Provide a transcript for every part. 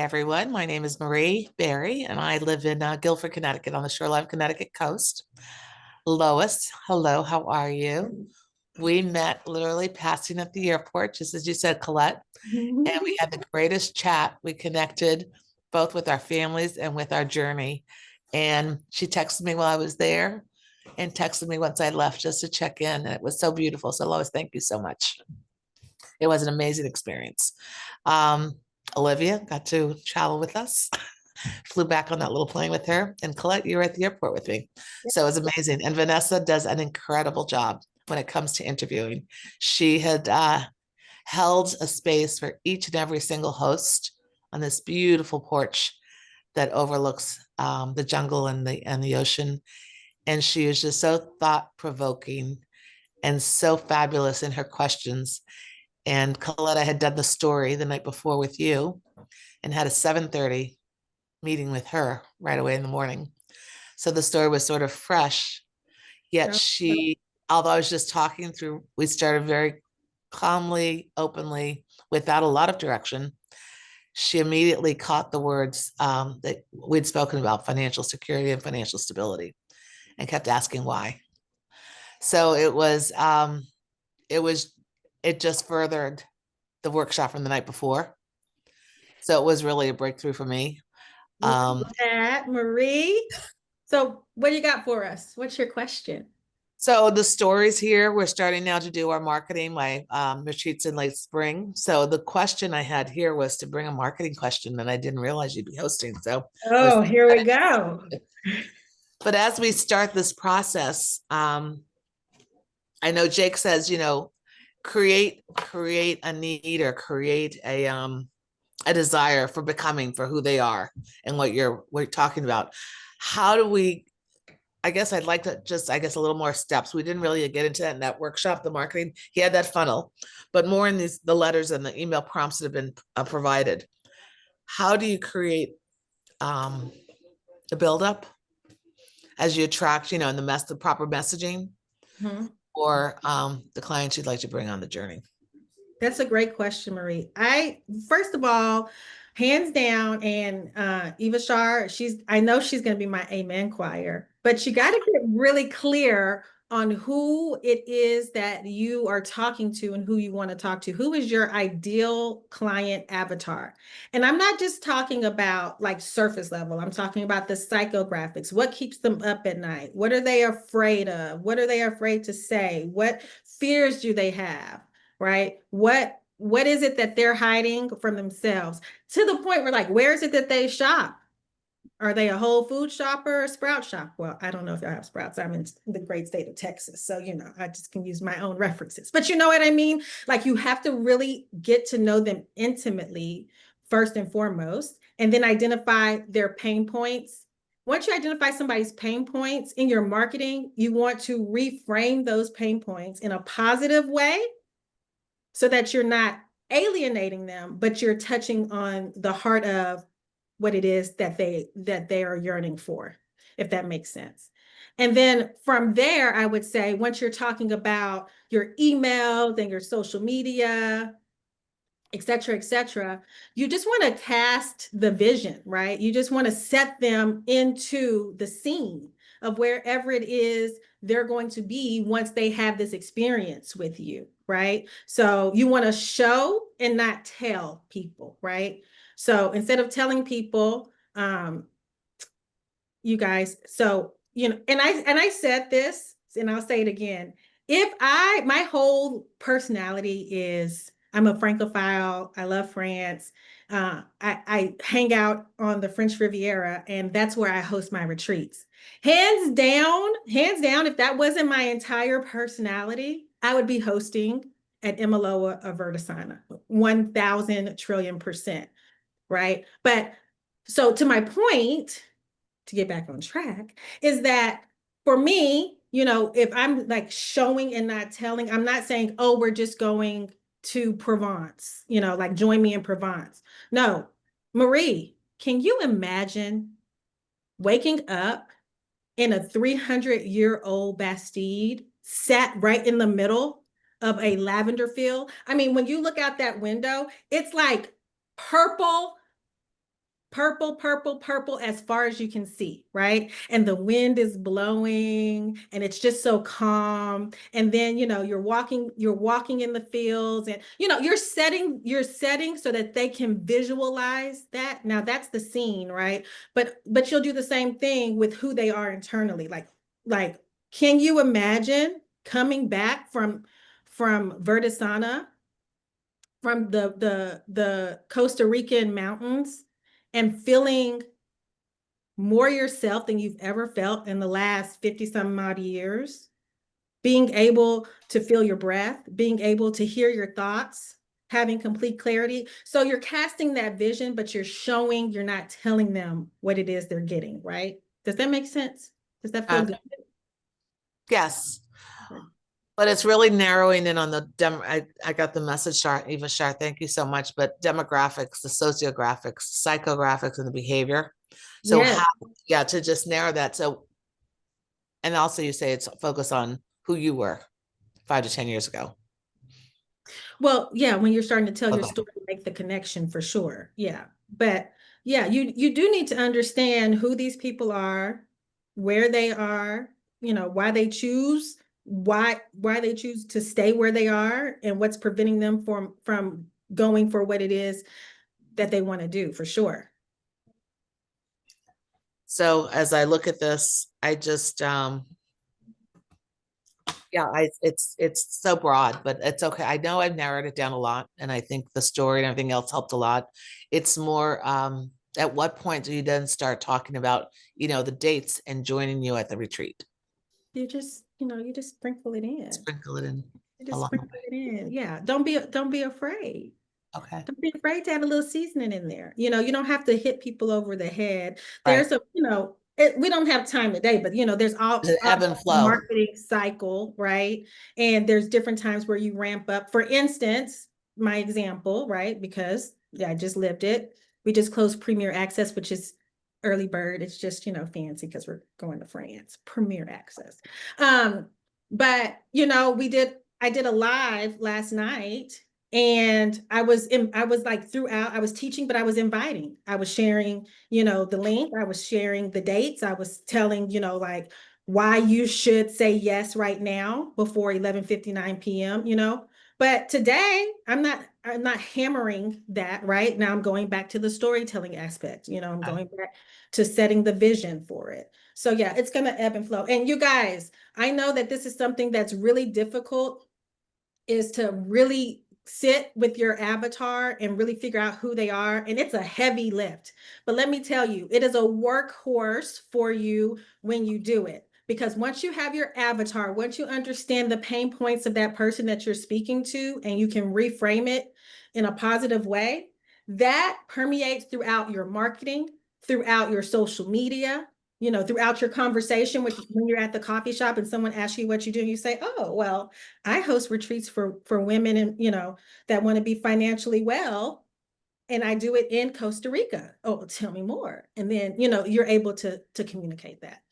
everyone. My name is Marie Berry, and I live in Guilford, Connecticut, on the shoreline of Connecticut coast. Lois, hello, how are you? We met literally passing at the airport, just as you said, Colette, and we had the greatest chat. We connected both with our families and with our journey. And she texted me while I was there and texted me once I left just to check in. And it was so beautiful. So, Lois, thank you so much. It was an amazing experience. Um, Olivia got to travel with us, flew back on that little plane with her, and Colette, you were at the airport with me. So it was amazing. And Vanessa does an incredible job when it comes to interviewing. She had held a space for each and every single host on this beautiful porch that overlooks the jungle and the ocean. And she was just so thought provoking and so fabulous in her questions. And Coletta had done the story the night before with you and had a 7:30 meeting with her right away in the morning. So the story was sort of fresh, yet she, although I was just talking through, we started very calmly, openly, without a lot of direction. She immediately caught the words that we'd spoken about financial security and financial stability and kept asking why. So it was, it just furthered the workshop from the night before. So it was really a breakthrough for me. That, Marie. So what do you got for us? What's your question? So the stories here, we're starting now to do our marketing, my retreats in late spring. So the question I had here was to bring a marketing question, and I didn't realize you'd be hosting. So I was Oh, here we go. but as we start this process, I know Jake says, create a need or create a desire for becoming for who they are and what we're talking about. How do we, I guess I'd like to just, I guess, a little more steps. We didn't really get into that in that workshop, the marketing. He had that funnel, but more in the letters and the email prompts that have been provided. How do you create the buildup as you attract, in the proper messaging or the clients you'd like to bring on the journey? That's a great question, Marie. First of all, hands down, and Eva Shar, I know she's going to be my amen choir, but you got to get really clear on who it is that you are talking to and who you want to talk to. Who is your ideal client avatar? And I'm not just talking about like surface level. I'm talking about the psychographics. What keeps them up at night? What are they afraid of? What are they afraid to say? What fears do they have? Right? What is it that they're hiding from themselves? To the point where like, where is it that they shop? Are they a Whole Food shopper or a Sprout shop? Well, I don't know if y'all have Sprouts. I'm in the great state of Texas. So, I just can use my own references. But you know what I mean? Like you have to really get to know them intimately first and foremost, and then identify their pain points. Once you identify somebody's pain points in your marketing, you want to reframe those pain points in a positive way so that you're not alienating them, but you're touching on the heart of what it is that they are yearning for, if that makes sense. And then from there, I would say once you're talking about your emails and your social media, et cetera, you just want to cast the vision, right? You just want to set them into the scene of wherever it is they're going to be once they have this experience with you, right? So you want to show and not tell people, right? So instead of telling people, you guys, so, and I said this, and I'll say it again. My whole personality is, I'm a Francophile. I love France. I hang out on the French Riviera, and that's where I host my retreats. Hands down, if that wasn't my entire personality, I would be hosting at Imiloa Office 1,000 trillion percent, right? But so to my point, to get back on track, is that for me, if I'm like showing and not telling, I'm not saying, oh, we're just going to Provence, like join me in Provence. No, Marie, can you imagine waking up in a 300-year-old Bastide sat right in the middle of a lavender field? I mean, when you look out that window, it's like purple purple, purple, purple as far as you can see, right? And the wind is blowing and it's just so calm. And then, you're walking in the fields and, you're setting so that they can visualize that. Now that's the scene, right? But you'll do the same thing with who they are internally. Like, can you imagine coming back from Verdasana, from the Costa Rican mountains, and feeling more yourself than you've ever felt in the last 50 some odd years, being able to feel your breath, being able to hear your thoughts, having complete clarity. So you're casting that vision, but you're not telling them what it is they're getting, right? Does that make sense? Does that feel good? Yes. But it's really narrowing in on the I got the message, Shar, Eva Shar, thank you so much. But demographics, the sociographics, psychographics, and the behavior. So Yes. how, yeah, to just narrow that. So, and also you say it's focused on who you were 5 to 10 years ago. Well, yeah, when you're starting to tell your Okay. story, make the connection for sure. Yeah. But yeah, you do need to understand who these people are, where they are, why they choose to stay where they are, and what's preventing them from going for what it is that they want to do for sure. So as I look at this, I just yeah, it's so broad, but it's okay. I know I've narrowed it down a lot, and I think the story and everything else helped a lot. It's more at what point do you then start talking about, the dates and joining you at the retreat? You just sprinkle it in. Sprinkle it in You just along the sprinkle it in. Yeah. Don't be afraid. way. Okay. Don't be afraid to add a little seasoning in there. You don't have to hit people over the head. Right. We don't have time today, but there's There's an all ebb and flow. marketing cycle, right? And there's different times where you ramp up. For instance, my example, right? Because yeah, I just lived it. We just closed Premier Access, which is early bird. It's just, fancy because we're going to France. Premier Access. But I did a live last night, and I was like throughout, I was teaching, but I was inviting. I was sharing, the link, I was sharing the dates, I was telling, like why you should say yes right now before 11:59 p.m., But today I'm not hammering that right now. I'm going back to the storytelling aspect, I'm Okay. going back to setting the vision for it. So yeah, it's gonna ebb and flow. And you guys, I know that this is something that's really difficult, is to really sit with your avatar and really figure out who they are. And it's a heavy lift. But let me tell you, it is a workhorse for you when you do it. Because once you have your avatar, once you understand the pain points of that person that you're speaking to, and you can reframe it in a positive way, that permeates throughout your marketing, throughout your social media, throughout your conversation when you're at the coffee shop and someone asks you what you do, and you say, oh, well, I host retreats for women, and that want to be financially well, and I do it in Costa Rica. Oh, tell me more. And then you're able to communicate that.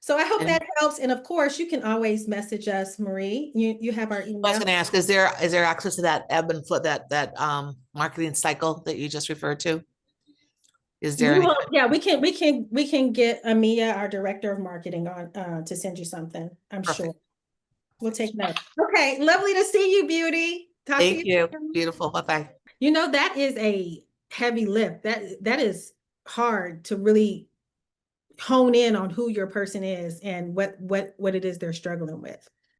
So I hope And that helps. And of course, you can always message us, Marie. You have our I was email. going to ask, is there access to that ebb and flow, that marketing cycle that you just referred to? Is there You any? will, yeah, we can get Amia, our director of marketing, on to send you something. I'm sure. Perfect. We'll take note. Okay, lovely to see you, beauty. Talk to Thank you you. soon. Beautiful. Bye-bye. That is a heavy lift. That is hard to really hone in on who your person is and what it is they're struggling with.